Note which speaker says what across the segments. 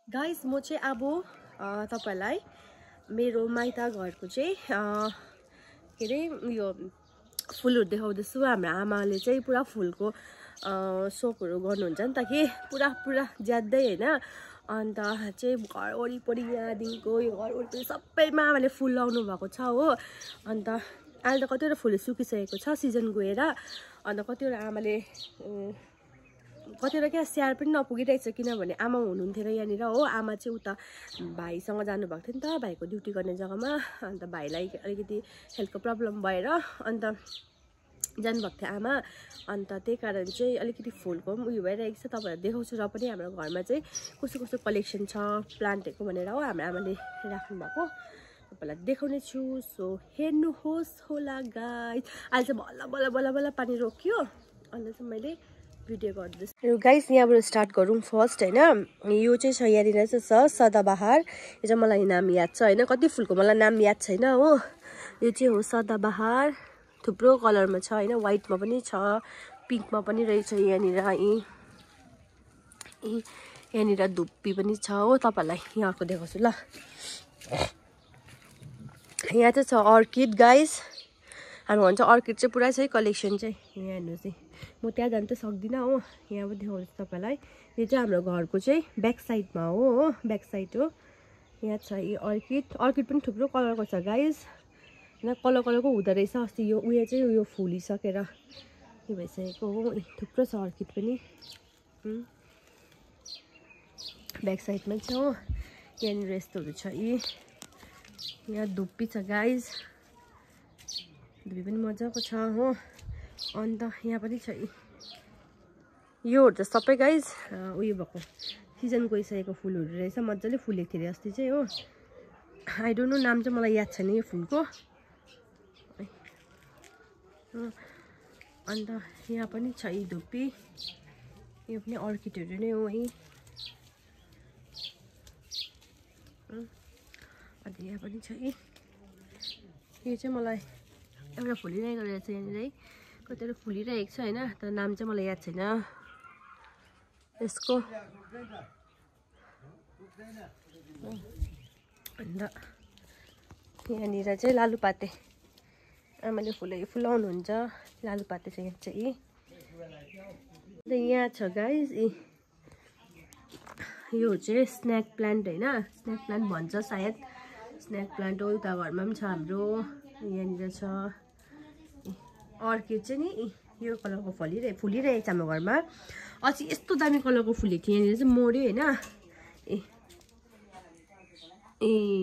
Speaker 1: Guys म चाहिँ अब तपाईलाई मेरो माइत घरको चाहिँ के रे यो फुलहरु देखाउँदैछु। हाम्रो आमाले चाहिँ पुरा फुलको सोकहरु गर्नुहुन्छ नि त कि पुरा ज्यादै हैन। अन्त चाहिँ घर वरिपरि यहाँदेखिको यो घर वरिपरि सबैमा आमाले फुल लाउनु भएको छ हो। अन्त अहिले त कतिवटा फुल सुकिसकेको छ सिजन गएर। अन्त कतिवटा आमाले कतिवटा क्या स्याहार पनि नपुगिरहेछ किनभने आमा हुनुहुन्थ्यो र यहाँनिर हो। आमा चाहिँ उता भाइसँग जानुभएको थियो नि त भाइको ड्युटी गर्ने जग्गामा। अन्त भाइलाई अलिकति हेल्थको प्रब्लम भएर अन्त जानुभएको थियो आमा। अन्त त्यही कारण चाहिँ अलिकति फुलको पनि उयो भइरहेको छ। तपाईँहरू देखाउँछु र पनि हाम्रो घरमा चाहिँ कस्तो कस्तो कलेक्सन छ प्लान्टहरूको भनेर हो हाम्रो आमाले राख्नुभएको तपाईँलाई देखाउने छु। सो हेर्नुहोस् होला गाइस। अहिले चाहिँ बल्ल बल्ल पानी रोकियो। अन्त चाहिँ मैले भिडियो गर्दैछु गाइस। यहाँबाट स्टार्ट गरौँ फर्स्ट हैन। यो चाहिँ छ यहाँनिर चाहिँ छ सदाबहार। यो चाहिँ मलाई नाम याद छ हैन। कति फुलको मलाई नाम याद छैन हो। यो चाहिँ हो सदाबहार। थुप्रो कलरमा छ हैन। व्हाइटमा पनि छ पिङ्कमा पनि रहेछ यहाँनिर। यहाँनिर धुप्पी पनि छ हो। तपाईँलाई यहाँको देखाउँछु ल। यहाँ चाहिँ छ अर्किड गाइस। हाम्रो भन्छ अर्किड चाहिँ पुरा छ कलेक्सन चाहिँ। यहाँ हेर्नु चाहिँ म त्यहाँ जान त सक्दिनँ हो। यहाँ पनि देखाउँछु तपाईँलाई। यो चाहिँ हाम्रो घरको चाहिँ ब्याक साइडमा हो ब्याक साइड हो। यहाँ छ यो अर्किड पनि थुप्रो कलरको छ गाइस होइन। कलरको हुँदो रहेछ। अस्ति यो उयो चाहिँ उयो फुलिसकेर यो भइसकेको हो। थुप्रो छ अर्किड पनि ब्याक साइडमा छ हो। यहाँनिर यस्तोहरू छ यहाँ धुप्पी छ गाइस। धुप्पी पनि मजाको छ हो। अन्त यहाँ पनि छ योहरू त सबै गाइस उयो भएको सिजन गइसकेको फुलहरू रहेछ। मजाले फुलेको थियो अस्ति चाहिँ हो। आई डोन्ट नो नाम चाहिँ मलाई याद छैन यो फुलको। अन्त यहाँ पनि छ धुप्पी। यो पनि अर्किडहरू नै हो अन्त यहाँ पनि छ यो चाहिँ मलाई एउटा फुलिरहेको रहेछ यहाँनिर है। कतिवटा फुलिरहेको छ होइन। तर नाम चाहिँ मलाई याद छैन यसको। अन्त यहाँनिर चाहिँ लालुपाते आमाले फुलाउनुहुन्छ लालुपाते चाहिँ यहाँ चाहिँ। अन्त यहाँ छ गाइस यो चाहिँ स्नेक प्लान्ट होइन। स्नेक प्लान्ट भन्छ सायद। स्नेक प्लान्ट हो। उता घरमा पनि छ हाम्रो। यहाँनिर छ अर्किड चाहिँ नि यो कलरको फुलिरहेको छ हाम्रो घरमा। अस्ति यस्तो दामी कलरको फुलेको थियो यहाँनिर चाहिँ मर्यो होइन।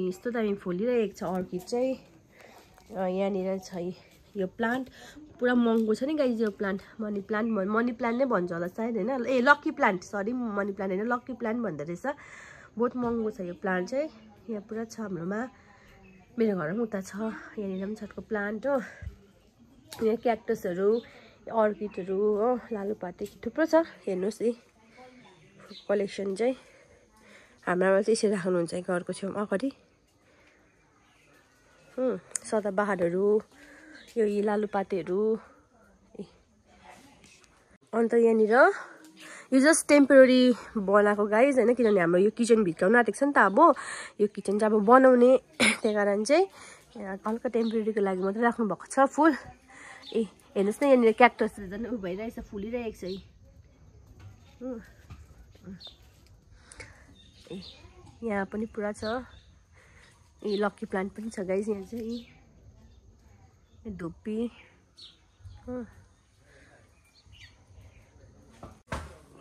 Speaker 1: यस्तो दामी फुलिरहेको छ अर्किड चाहिँ। यहाँनिर छ यो प्लान्ट पुरा महँगो छ नि गाइस यो प्लान्ट। मनी प्लान्ट नै भन्छ होला सायद होइन। Lucky plant sorry money plant होइन लक्की प्लान्ट भन्दो रहेछ। बहुत महँगो छ यो प्लान्ट चाहिँ। यहाँ पुरा छ हाम्रोमा। मेरो घरमा पनि उता छ। यहाँनिर पनि छटको प्लान्ट हो। यहाँ क्याक्टसहरू अर्किडहरू हो लालुपाते थुप्रो छ। हेर्नुहोस् कलेक्सन चाहिँ हाम्रोमा चाहिँ यसरी राख्नुहुन्छ घरको छेउमा अगाडि। सदाबहारहरू यो लालुपातेहरू। अन्त यहाँनिर यो जस्ट टेम्पोररी बनाएको गाइज होइन। किनभने हाम्रो यो किचन भित्काउनु आँटेको छ नि त अब। यो किचन चाहिँ अब बनाउने त्यही कारण चाहिँ हल्का टेम्पोररीको लागि मात्रै राख्नु भएको छ फुल। हेर्नुहोस् न यहाँनिर क्याक्टसहरू झन् उयो भइरहेछ फुलिरहेको छ यहाँ पनि पुरा छ। लक्की प्लान्ट पनि छ गाइस। यहाँ चाहिँ धुप्पी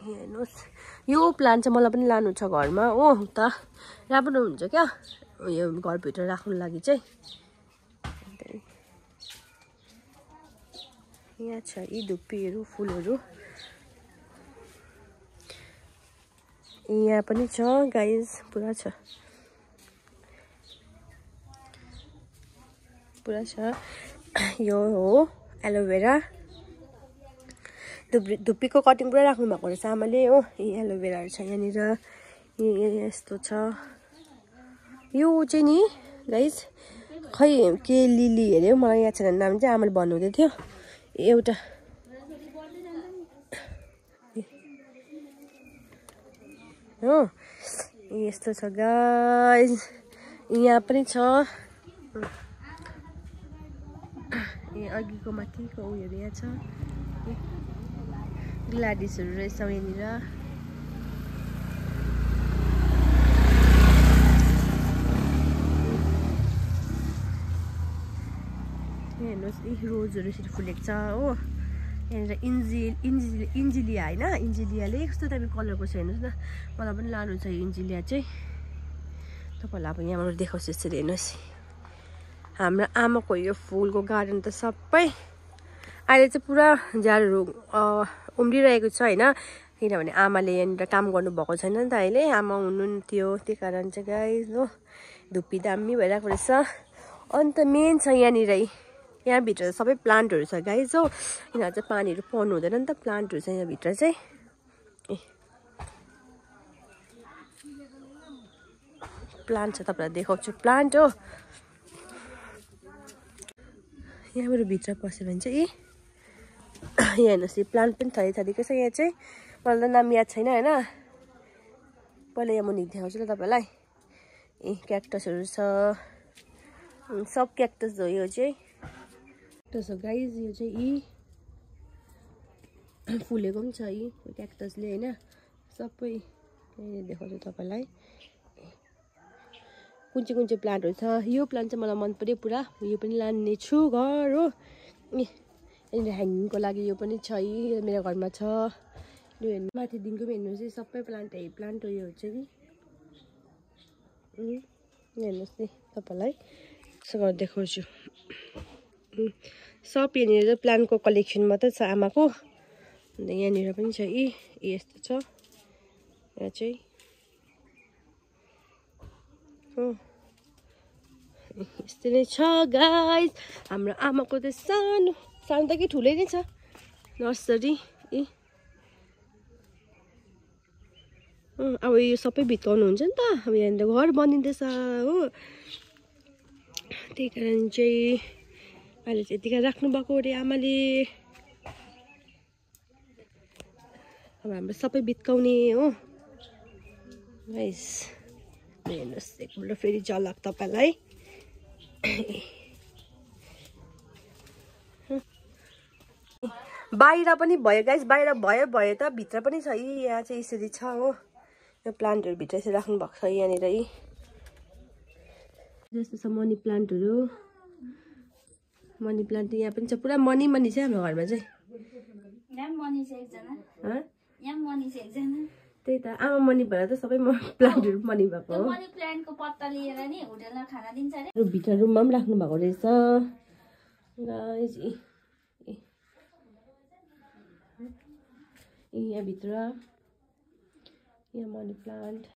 Speaker 1: हेर्नुहोस् यो प्लान्ट चाहिँ मलाई पनि लानु छ घरमा हो। त राम्रो हुन्छ क्या यो घरभित्र राख्नु लागि चाहिँ। यहाँ छ धुप्पीहरू फुलहरू। यहाँ पनि छ गाइस पुरा छ यो हो एलोभेरा। धुप्पीको कटिङ पुरा राख्नु भएको रहेछ आमाले हो। एलोभेराहरू छ यहाँनिर। यस्तो छ यो चाहिँ नि गाइस खै के लिली हेऱ्यो मलाई याद छैन नाम चाहिँ। आमाले भन्नुहुँदै थियो एउटा हो यस्तो छ गाइस यहाँ पनि छ अघिको माथिको उयोहरू यहाँ छ ग्लाडिसहरू रहेछ यहाँनिर हेर्नुहोस् यी रोजहरू यसरी फुलेको छ हो यहाँनिर इन्जिलिया होइन इन्जिलियाले कस्तो टाइपको कलरको छ हेर्नुहोस् न मलाई पनि लानु छ इन्जिलिया चाहिँ तपाईँहरूलाई अब यहाँबाट देखाउँछु यसरी हेर्नुहोस् हाम्रो आमाको यो फुलको गार्डन त सबै अहिले चाहिँ पुरा झारहरू उम्रिरहेको छ होइन किनभने आमाले यहाँनिर काम गर्नुभएको छैन नि त अहिले आमा हुनुहुन्थ्यो त्यही कारण चाहिँ गाइस हो धुप्पी दामी भइरहेको रहेछ अन्त मेन छ यहाँनिर यहाँभित्र सबै प्लान्टहरू छ गाइस हो यिनीहरू चाहिँ पानीहरू पर्नु हुँदैन नि त प्लान्टहरू छ यहाँभित्र चाहिँ प्लान्ट छ तपाईँलाई देखाउँछु प्लान्ट हो यहाँबाट भित्र पस्यो भने चाहिँ यहाँ हेर्नुहोस् यो प्लान्ट पनि थरीको छ यहाँ चाहिँ मलाई त नाम याद छैन होइन पहिला यहाँ मुनि देखाउँछु ल तपाईँलाई क्याक्टसहरू छ सब क्याक्टस हो यो चाहिँ त्यसो गाइज यो चाहिँ फुलेको पनि छ क्याक्टसले होइन सबै यहाँनिर देखाउँछु तपाईँलाई कुन चाहिँ प्लान्टहरू छ यो प्लान्ट चाहिँ मलाई मन पर्यो पुरा यो पनि लाने छु घर हो यहाँनिर ह्याङ्गिङको लागि यो पनि छ मेरो घरमा छ यो हेर्नु माथिदेखिको पनि हेर्नुहोस् सबै प्लान्ट प्लान्ट हो यो चाहिँ हेर्नुहोस् नि तपाईँलाई यसो गरेर देखाउँछु सब यहाँनिर चाहिँ प्लान्टको कलेक्सन मात्रै छ आमाको अन्त यहाँनिर पनि छ यस्तो छ यहाँ चाहिँ हो यस्तै नै छ गाइस हाम्रो आमाको चाहिँ सानो सानो त कि ठुलै नै छ नर्सरी अब यो सबै भित्काउनु हुन्छ नि त अब यहाँनिर घर बनिँदैछ हो त्यही कारण चाहिँ अहिले चाहिँ यतिका राख्नु भएको अरे आमाले अब हाम्रो सबै भित्काउने हो गाइस हेर्नुहोस् एकपल्ट फेरि झलक तपाईँलाई बाहिर पनि भयो गाइस बाहिर भयो त भित्र पनि छ यहाँ चाहिँ यसरी छ हो यो प्लान्टहरू भित्र यसरी राख्नु भएको छ यहाँनिर जस्तो छ मनी प्लान्टहरू मनी प्लान्ट यहाँ पनि छ पुरा मनी छ हाम्रो घरमा चाहिँ त्यही त आमा मनी भएर त सबै प्लान्टहरू मनी भएको हो
Speaker 2: मनी प्लान्टको पत्ता लिएर नि होटलमा खाना दिन्छ अरे
Speaker 1: भित्र रुममा पनि राख्नु भएको रहेछ गाइस यहाँ भित्र यहाँ मनी प्लान्ट